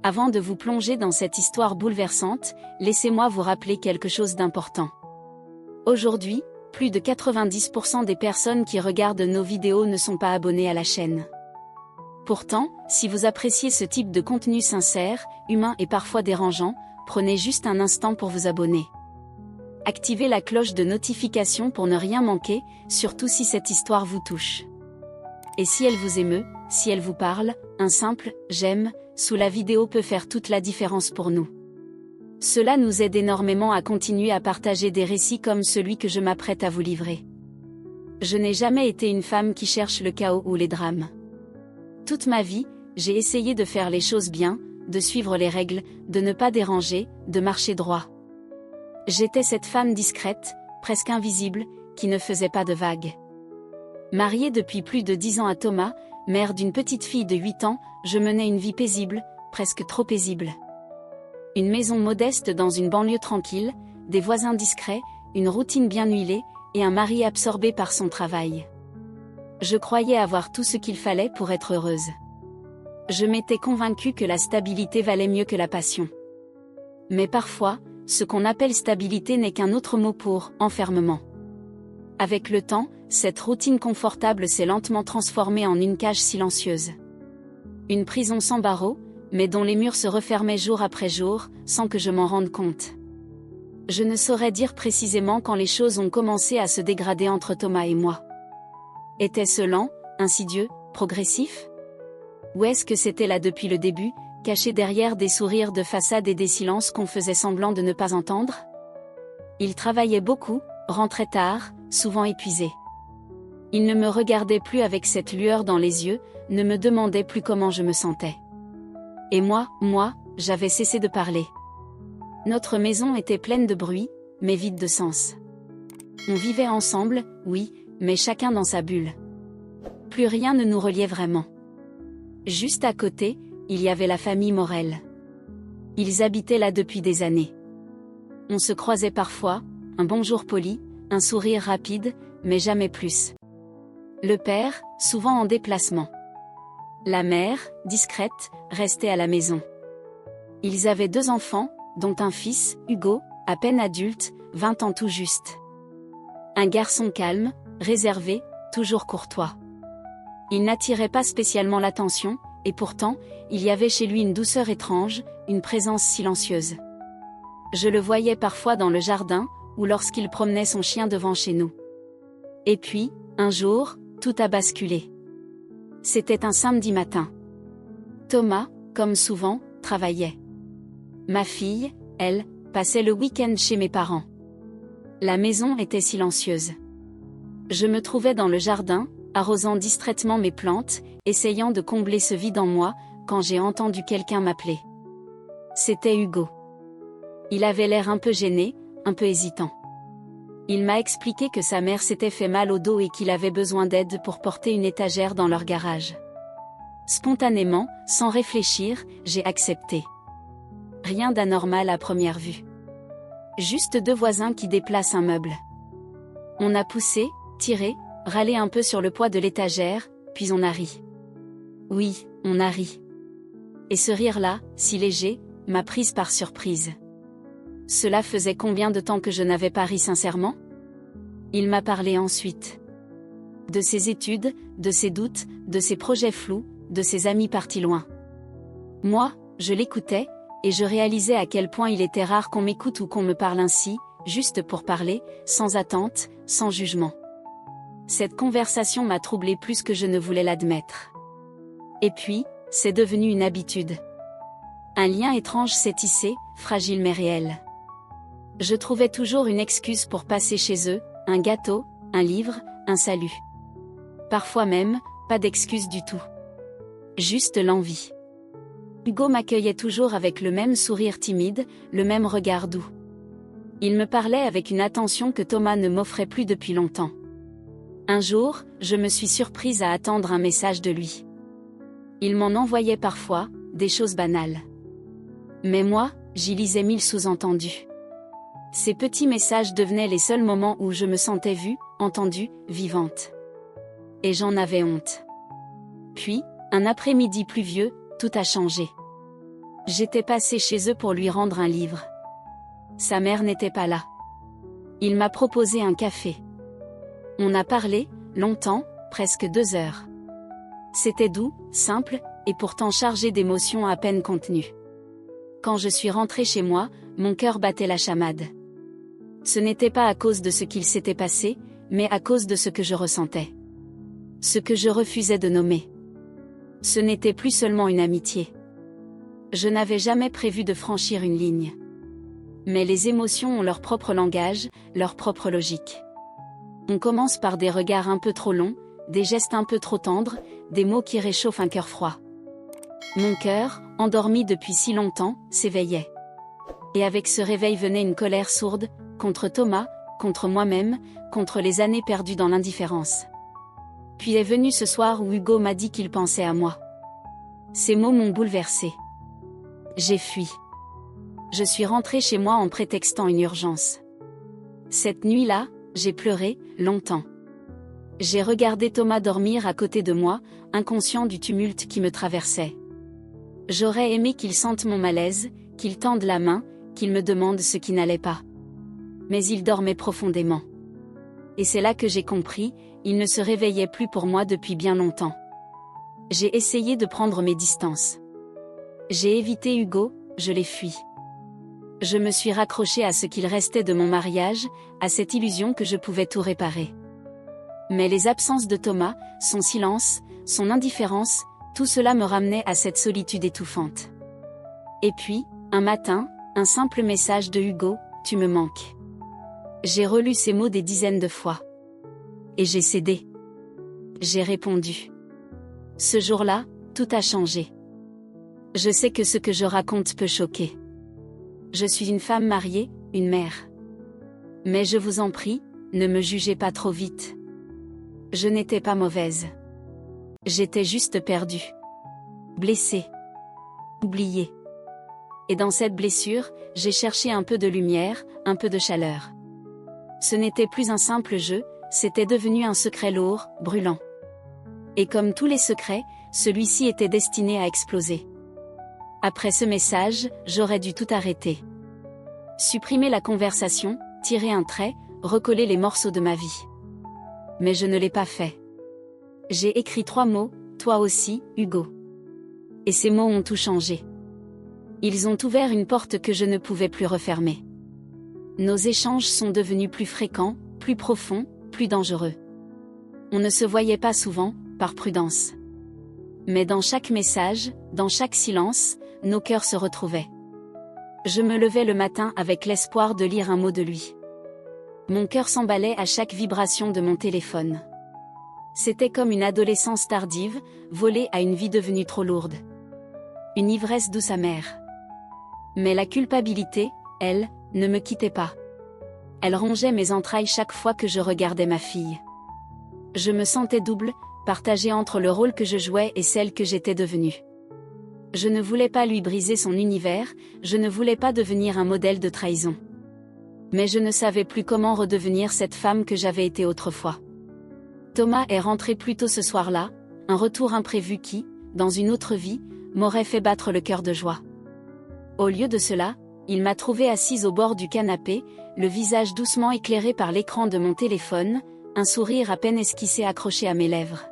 Avant de vous plonger dans cette histoire bouleversante, laissez-moi vous rappeler quelque chose d'important. Aujourd'hui, plus de 90% des personnes qui regardent nos vidéos ne sont pas abonnées à la chaîne. Pourtant, si vous appréciez ce type de contenu sincère, humain et parfois dérangeant, prenez juste un instant pour vous abonner. Activez la cloche de notification pour ne rien manquer, surtout si cette histoire vous touche. Et si elle vous émeut, si elle vous parle, un simple « j'aime » sous la vidéo peut faire toute la différence pour nous. Cela nous aide énormément à continuer à partager des récits comme celui que je m'apprête à vous livrer. Je n'ai jamais été une femme qui cherche le chaos ou les drames. Toute ma vie, j'ai essayé de faire les choses bien, de suivre les règles, de ne pas déranger, de marcher droit. J'étais cette femme discrète, presque invisible, qui ne faisait pas de vagues. Mariée depuis plus de 10 ans à Thomas, mère d'une petite fille de 8 ans, je menais une vie paisible, presque trop paisible. Une maison modeste dans une banlieue tranquille, des voisins discrets, une routine bien huilée, et un mari absorbé par son travail. Je croyais avoir tout ce qu'il fallait pour être heureuse. Je m'étais convaincue que la stabilité valait mieux que la passion. Mais parfois, ce qu'on appelle stabilité n'est qu'un autre mot pour enfermement. Avec le temps, cette routine confortable s'est lentement transformée en une cage silencieuse. Une prison sans barreaux, mais dont les murs se refermaient jour après jour, sans que je m'en rende compte. Je ne saurais dire précisément quand les choses ont commencé à se dégrader entre Thomas et moi. Était-ce lent, insidieux, progressif? Ou est-ce que c'était là depuis le début, caché derrière des sourires de façade et des silences qu'on faisait semblant de ne pas entendre? Il travaillait beaucoup, rentrait tard, souvent épuisé. Il ne me regardait plus avec cette lueur dans les yeux, ne me demandait plus comment je me sentais. Et moi, j'avais cessé de parler. Notre maison était pleine de bruit, mais vide de sens. On vivait ensemble, oui, mais chacun dans sa bulle. Plus rien ne nous reliait vraiment. Juste à côté, il y avait la famille Morel. Ils habitaient là depuis des années. On se croisait parfois, un bonjour poli, un sourire rapide, mais jamais plus. Le père, souvent en déplacement. La mère, discrète, restait à la maison. Ils avaient 2 enfants, dont un fils, Hugo, à peine adulte, 20 ans tout juste. Un garçon calme, réservé, toujours courtois. Il n'attirait pas spécialement l'attention, et pourtant, il y avait chez lui une douceur étrange, une présence silencieuse. Je le voyais parfois dans le jardin, ou lorsqu'il promenait son chien devant chez nous. Et puis, un jour, tout a basculé. C'était un samedi matin. Thomas, comme souvent, travaillait. Ma fille, elle, passait le week-end chez mes parents. La maison était silencieuse. Je me trouvais dans le jardin, arrosant distraitement mes plantes, essayant de combler ce vide en moi, quand j'ai entendu quelqu'un m'appeler. C'était Hugo. Il avait l'air un peu gêné, un peu hésitant. Il m'a expliqué que sa mère s'était fait mal au dos et qu'il avait besoin d'aide pour porter une étagère dans leur garage. Spontanément, sans réfléchir, j'ai accepté. Rien d'anormal à première vue. Juste 2 voisins qui déplacent un meuble. On a poussé, tiré, râlé un peu sur le poids de l'étagère, puis on a ri. Oui, on a ri. Et ce rire-là, si léger, m'a prise par surprise. Cela faisait combien de temps que je n'avais pas ri sincèrement? Il m'a parlé ensuite. De ses études, de ses doutes, de ses projets flous, de ses amis partis loin. Moi, je l'écoutais, et je réalisais à quel point il était rare qu'on m'écoute ou qu'on me parle ainsi, juste pour parler, sans attente, sans jugement. Cette conversation m'a troublée plus que je ne voulais l'admettre. Et puis, c'est devenu une habitude. Un lien étrange s'est tissé, fragile mais réel. Je trouvais toujours une excuse pour passer chez eux, un gâteau, un livre, un salut. Parfois même, pas d'excuse du tout. Juste l'envie. Hugo m'accueillait toujours avec le même sourire timide, le même regard doux. Il me parlait avec une attention que Thomas ne m'offrait plus depuis longtemps. Un jour, je me suis surprise à attendre un message de lui. Il m'en envoyait parfois, des choses banales. Mais moi, j'y lisais 1000 sous-entendus. Ces petits messages devenaient les seuls moments où je me sentais vue, entendue, vivante. Et j'en avais honte. Puis, un après-midi pluvieux, tout a changé. J'étais passée chez eux pour lui rendre un livre. Sa mère n'était pas là. Il m'a proposé un café. On a parlé, longtemps, presque 2 heures. C'était doux, simple, et pourtant chargé d'émotions à peine contenues. Quand je suis rentrée chez moi, mon cœur battait la chamade. Ce n'était pas à cause de ce qu'il s'était passé, mais à cause de ce que je ressentais. Ce que je refusais de nommer. Ce n'était plus seulement une amitié. Je n'avais jamais prévu de franchir une ligne. Mais les émotions ont leur propre langage, leur propre logique. On commence par des regards un peu trop longs, des gestes un peu trop tendres, des mots qui réchauffent un cœur froid. Mon cœur, endormi depuis si longtemps, s'éveillait. Et avec ce réveil venait une colère sourde, contre Thomas, contre moi-même, contre les années perdues dans l'indifférence. Puis est venu ce soir où Hugo m'a dit qu'il pensait à moi. Ces mots m'ont bouleversée. J'ai fui. Je suis rentrée chez moi en prétextant une urgence. Cette nuit-là, j'ai pleuré, longtemps. J'ai regardé Thomas dormir à côté de moi, inconscient du tumulte qui me traversait. J'aurais aimé qu'il sente mon malaise, qu'il tende la main, qu'il me demande ce qui n'allait pas. Mais il dormait profondément. Et c'est là que j'ai compris, il ne se réveillait plus pour moi depuis bien longtemps. J'ai essayé de prendre mes distances. J'ai évité Hugo, je l'ai fui. Je me suis raccrochée à ce qu'il restait de mon mariage, à cette illusion que je pouvais tout réparer. Mais les absences de Thomas, son silence, son indifférence, tout cela me ramenait à cette solitude étouffante. Et puis, un matin, un simple message de Hugo, « Tu me manques ». J'ai relu ces mots des dizaines de fois. Et j'ai cédé. J'ai répondu. Ce jour-là, tout a changé. Je sais que ce que je raconte peut choquer. Je suis une femme mariée, une mère. Mais je vous en prie, ne me jugez pas trop vite. Je n'étais pas mauvaise. J'étais juste perdue. Blessée. Oubliée. Et dans cette blessure, j'ai cherché un peu de lumière, un peu de chaleur. Ce n'était plus un simple jeu, c'était devenu un secret lourd, brûlant. Et comme tous les secrets, celui-ci était destiné à exploser. Après ce message, j'aurais dû tout arrêter. Supprimer la conversation, tirer un trait, recoller les morceaux de ma vie. Mais je ne l'ai pas fait. J'ai écrit 3 mots, toi aussi, Hugo. Et ces mots ont tout changé. Ils ont ouvert une porte que je ne pouvais plus refermer. Nos échanges sont devenus plus fréquents, plus profonds, plus dangereux. On ne se voyait pas souvent, par prudence. Mais dans chaque message, dans chaque silence, nos cœurs se retrouvaient. Je me levais le matin avec l'espoir de lire un mot de lui. Mon cœur s'emballait à chaque vibration de mon téléphone. C'était comme une adolescence tardive, volée à une vie devenue trop lourde. Une ivresse douce amère. Mais la culpabilité, elle, ne me quittait pas. Elle rongeait mes entrailles chaque fois que je regardais ma fille. Je me sentais double, partagée entre le rôle que je jouais et celle que j'étais devenue. Je ne voulais pas lui briser son univers, je ne voulais pas devenir un modèle de trahison. Mais je ne savais plus comment redevenir cette femme que j'avais été autrefois. Thomas est rentré plus tôt ce soir-là, un retour imprévu qui, dans une autre vie, m'aurait fait battre le cœur de joie. Au lieu de cela, il m'a trouvée assise au bord du canapé, le visage doucement éclairé par l'écran de mon téléphone, un sourire à peine esquissé accroché à mes lèvres.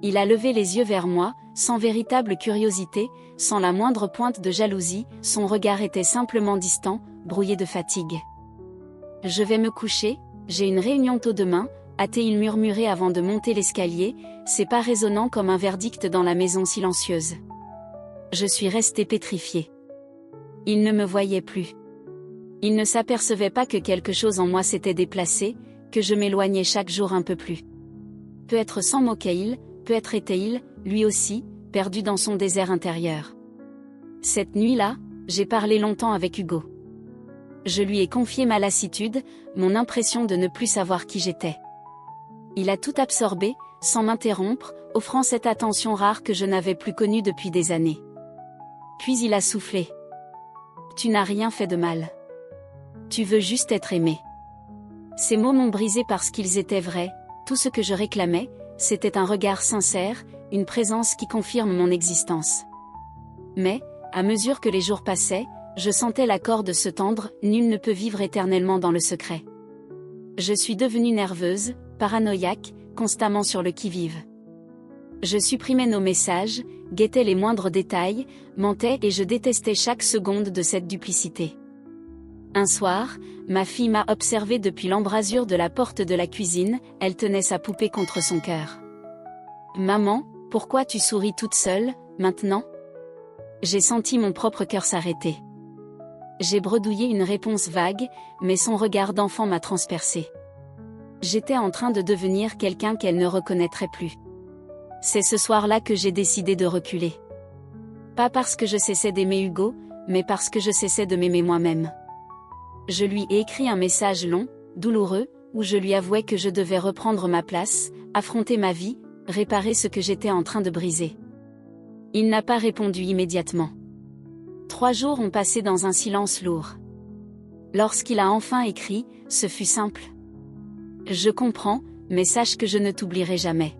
Il a levé les yeux vers moi, sans véritable curiosité, sans la moindre pointe de jalousie, son regard était simplement distant, brouillé de fatigue. « Je vais me coucher, j'ai une réunion tôt demain », a-t-il murmuré avant de monter l'escalier, ses pas résonnant comme un verdict dans la maison silencieuse. Je suis restée pétrifiée. Il ne me voyait plus. Il ne s'apercevait pas que quelque chose en moi s'était déplacé, que je m'éloignais chaque jour un peu plus. Peut-être s'en moquait-il, peut-être était-il, lui aussi, perdu dans son désert intérieur. Cette nuit-là, j'ai parlé longtemps avec Hugo. Je lui ai confié ma lassitude, mon impression de ne plus savoir qui j'étais. Il a tout absorbé, sans m'interrompre, offrant cette attention rare que je n'avais plus connue depuis des années. Puis il a soufflé. « Tu n'as rien fait de mal. Tu veux juste être aimé. » Ces mots m'ont brisé parce qu'ils étaient vrais, tout ce que je réclamais, c'était un regard sincère, une présence qui confirme mon existence. Mais, À mesure que les jours passaient, je sentais la corde se tendre, nul ne peut vivre éternellement dans le secret. Je suis devenue nerveuse, paranoïaque, constamment sur le qui-vive. Je supprimais nos messages, guettais les moindres détails, mentais et je détestais chaque seconde de cette duplicité. Un soir, ma fille m'a observé depuis l'embrasure de la porte de la cuisine, elle tenait sa poupée contre son cœur. « Maman, pourquoi tu souris toute seule, maintenant ?» J'ai senti mon propre cœur s'arrêter. J'ai bredouillé une réponse vague, mais son regard d'enfant m'a transpercée. J'étais en train de devenir quelqu'un qu'elle ne reconnaîtrait plus. C'est ce soir-là que j'ai décidé de reculer. Pas parce que je cessais d'aimer Hugo, mais parce que je cessais de m'aimer moi-même. Je lui ai écrit un message long, douloureux, où je lui avouais que je devais reprendre ma place, affronter ma vie, réparer ce que j'étais en train de briser. Il n'a pas répondu immédiatement. 3 jours ont passé dans un silence lourd. Lorsqu'il a enfin écrit, ce fut simple. Je comprends, mais sache que je ne t'oublierai jamais.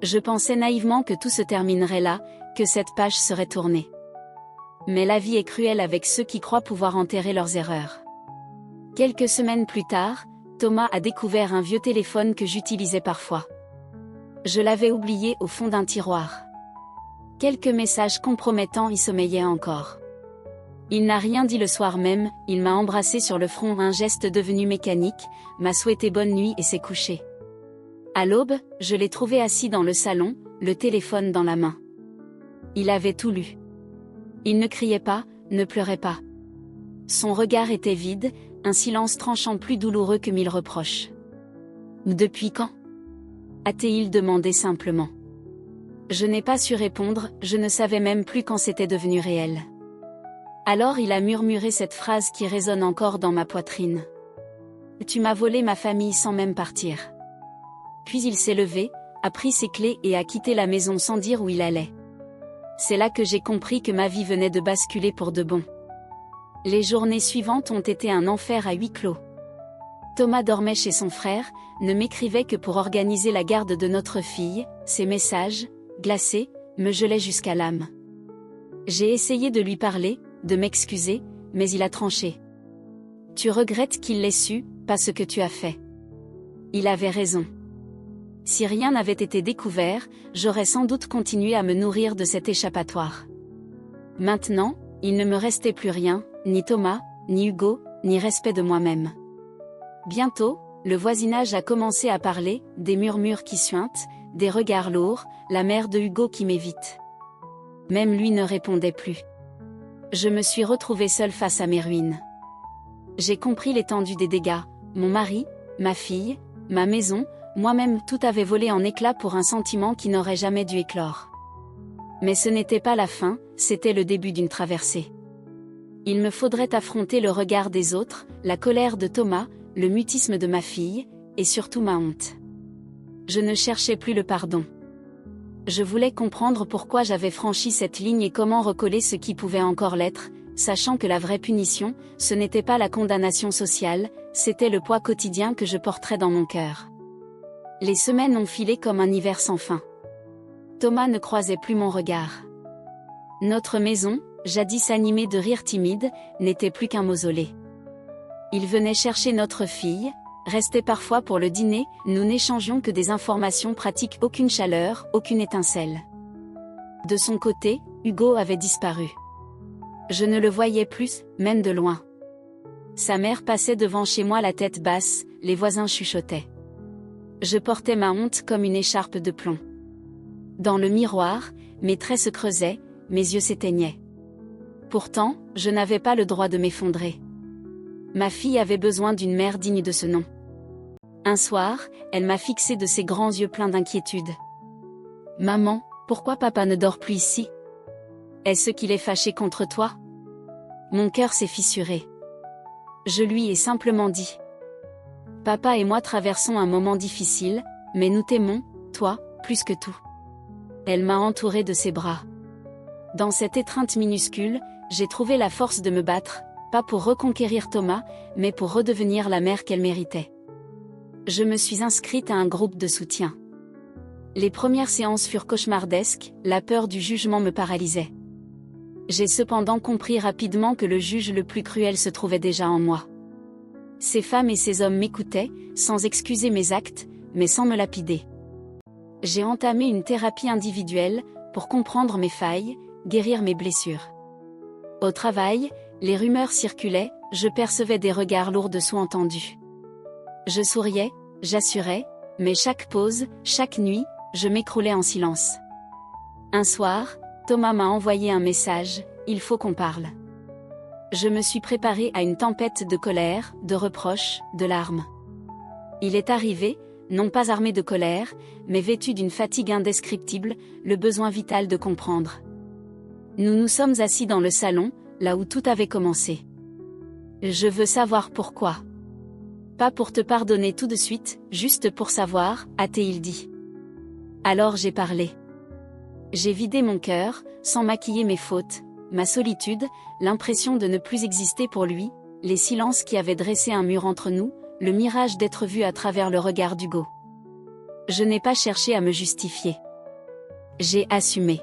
Je pensais naïvement que tout se terminerait là, que cette page serait tournée. Mais la vie est cruelle avec ceux qui croient pouvoir enterrer leurs erreurs. Quelques semaines plus tard, Thomas a découvert un vieux téléphone que j'utilisais parfois. Je l'avais oublié au fond d'un tiroir. Quelques messages compromettants y sommeillaient encore. Il n'a rien dit le soir même, il m'a embrassé sur le front, un geste devenu mécanique, m'a souhaité bonne nuit et s'est couché. À l'aube, je l'ai trouvé assis dans le salon, le téléphone dans la main. Il avait tout lu. Il ne criait pas, ne pleurait pas. Son regard était vide, un silence tranchant plus douloureux que 1000 reproches. « Depuis quand ?» a-t-il demandé simplement. Je n'ai pas su répondre, je ne savais même plus quand c'était devenu réel. Alors il a murmuré cette phrase qui résonne encore dans ma poitrine. « Tu m'as volé ma famille sans même partir. » Puis il s'est levé, a pris ses clés et a quitté la maison sans dire où il allait. C'est là que j'ai compris que ma vie venait de basculer pour de bon. Les journées suivantes ont été un enfer à huis clos. Thomas dormait chez son frère, ne m'écrivait que pour organiser la garde de notre fille, ses messages, glacés, me gelaient jusqu'à l'âme. J'ai essayé de lui parler, de m'excuser, mais il a tranché. « Tu regrettes qu'il l'ait su, pas ce que tu as fait. » Il avait raison. Si rien n'avait été découvert, j'aurais sans doute continué à me nourrir de cet échappatoire. Maintenant, il ne me restait plus rien, ni Thomas, ni Hugo, ni respect de moi-même. Bientôt, le voisinage a commencé à parler, des murmures qui suintent, des regards lourds, la mère de Hugo qui m'évite. Même lui ne répondait plus. Je me suis retrouvée seule face à mes ruines. J'ai compris l'étendue des dégâts, mon mari, ma fille, ma maison, moi-même, tout avait volé en éclats pour un sentiment qui n'aurait jamais dû éclore. Mais ce n'était pas la fin, c'était le début d'une traversée. Il me faudrait affronter le regard des autres, la colère de Thomas, le mutisme de ma fille, et surtout ma honte. Je ne cherchais plus le pardon. Je voulais comprendre pourquoi j'avais franchi cette ligne et comment recoller ce qui pouvait encore l'être, sachant que la vraie punition, ce n'était pas la condamnation sociale, c'était le poids quotidien que je porterais dans mon cœur. Les semaines ont filé comme un hiver sans fin. Thomas ne croisait plus mon regard. Notre maison, jadis animée de rires timides, n'était plus qu'un mausolée. Il venait chercher notre fille, restait parfois pour le dîner, nous n'échangions que des informations pratiques, aucune chaleur, aucune étincelle. De son côté, Hugo avait disparu. Je ne le voyais plus, même de loin. Sa mère passait devant chez moi la tête basse, les voisins chuchotaient. Je portais ma honte comme une écharpe de plomb. Dans le miroir, mes traits se creusaient, mes yeux s'éteignaient. Pourtant, je n'avais pas le droit de m'effondrer. Ma fille avait besoin d'une mère digne de ce nom. Un soir, elle m'a fixé de ses grands yeux pleins d'inquiétude. « Maman, pourquoi papa ne dort plus ici? Est-ce qu'il est fâché contre toi ?» Mon cœur s'est fissuré. Je lui ai simplement dit. « Papa et moi traversons un moment difficile, mais nous t'aimons, toi, plus que tout. » Elle m'a entouré de ses bras. Dans cette étreinte minuscule, j'ai trouvé la force de me battre, pas pour reconquérir Thomas, mais pour redevenir la mère qu'elle méritait. Je me suis inscrite à un groupe de soutien. Les premières séances furent cauchemardesques, la peur du jugement me paralysait. J'ai cependant compris rapidement que le juge le plus cruel se trouvait déjà en moi. Ces femmes et ces hommes m'écoutaient, sans excuser mes actes, mais sans me lapider. J'ai entamé une thérapie individuelle, pour comprendre mes failles, guérir mes blessures. Au travail, les rumeurs circulaient, je percevais des regards lourds de sous-entendus. Je souriais, j'assurais, mais chaque pause, chaque nuit, je m'écroulais en silence. Un soir, Thomas m'a envoyé un message, il faut qu'on parle. Je me suis préparée à une tempête de colère, de reproches, de larmes. Il est arrivé, non pas armé de colère, mais vêtu d'une fatigue indescriptible, le besoin vital de comprendre. Nous nous sommes assis dans le salon, là où tout avait commencé. Je veux savoir pourquoi. Pas pour te pardonner tout de suite, juste pour savoir, a-t-il dit. Alors j'ai parlé. J'ai vidé mon cœur, sans maquiller mes fautes, ma solitude, l'impression de ne plus exister pour lui, les silences qui avaient dressé un mur entre nous, le mirage d'être vu à travers le regard d'Hugo. Je n'ai pas cherché à me justifier. J'ai assumé.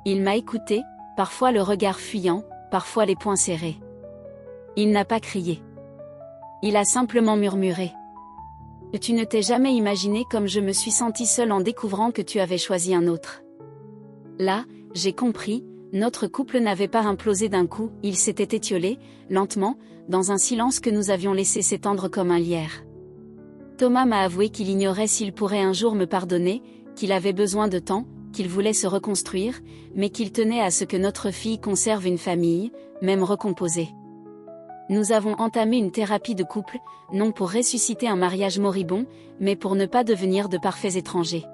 Il m'a écouté, parfois le regard fuyant, parfois les poings serrés. Il n'a pas crié. Il a simplement murmuré. Tu ne t'es jamais imaginé comme je me suis sentie seule en découvrant que tu avais choisi un autre. Là, j'ai compris, notre couple n'avait pas implosé d'un coup, il s'était étiolé, lentement, dans un silence que nous avions laissé s'étendre comme un lierre. Thomas m'a avoué qu'il ignorait s'il pourrait un jour me pardonner, qu'il avait besoin de temps, qu'il voulait se reconstruire, mais qu'il tenait à ce que notre fille conserve une famille, même recomposée. Nous avons entamé une thérapie de couple, non pour ressusciter un mariage moribond, mais pour ne pas devenir de parfaits étrangers.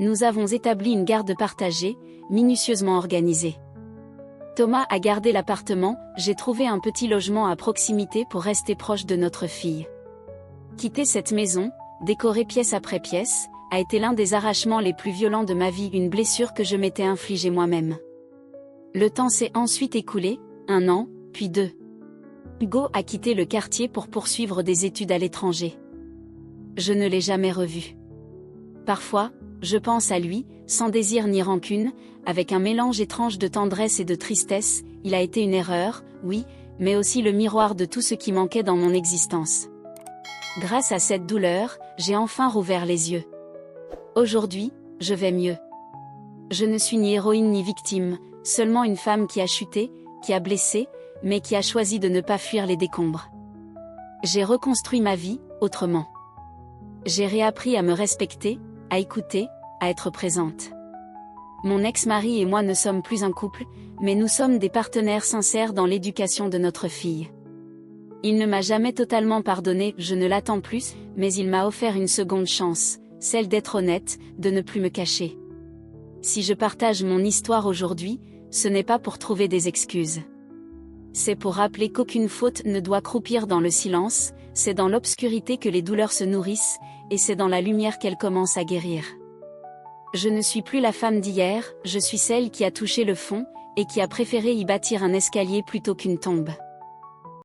Nous avons établi une garde partagée, minutieusement organisée. Thomas a gardé l'appartement, j'ai trouvé un petit logement à proximité pour rester proche de notre fille. Quitter cette maison, décorée pièce après pièce, a été l'un des arrachements les plus violents de ma vie, une blessure que je m'étais infligée moi-même. Le temps s'est ensuite écoulé, 1 an, puis 2. Hugo a quitté le quartier pour poursuivre des études à l'étranger. Je ne l'ai jamais revu. Parfois, je pense à lui, sans désir ni rancune, avec un mélange étrange de tendresse et de tristesse, il a été une erreur, oui, mais aussi le miroir de tout ce qui manquait dans mon existence. Grâce à cette douleur, j'ai enfin rouvert les yeux. Aujourd'hui, je vais mieux. Je ne suis ni héroïne ni victime, seulement une femme qui a chuté, qui a blessé, mais qui a choisi de ne pas fuir les décombres. J'ai reconstruit ma vie, autrement. J'ai réappris à me respecter, à écouter, à être présente. Mon ex-mari et moi ne sommes plus un couple, mais nous sommes des partenaires sincères dans l'éducation de notre fille. Il ne m'a jamais totalement pardonné, je ne l'attends plus, mais il m'a offert une seconde chance, celle d'être honnête, de ne plus me cacher. Si je partage mon histoire aujourd'hui, ce n'est pas pour trouver des excuses. C'est pour rappeler qu'aucune faute ne doit croupir dans le silence, c'est dans l'obscurité que les douleurs se nourrissent, et c'est dans la lumière qu'elles commencent à guérir. Je ne suis plus la femme d'hier, je suis celle qui a touché le fond, et qui a préféré y bâtir un escalier plutôt qu'une tombe.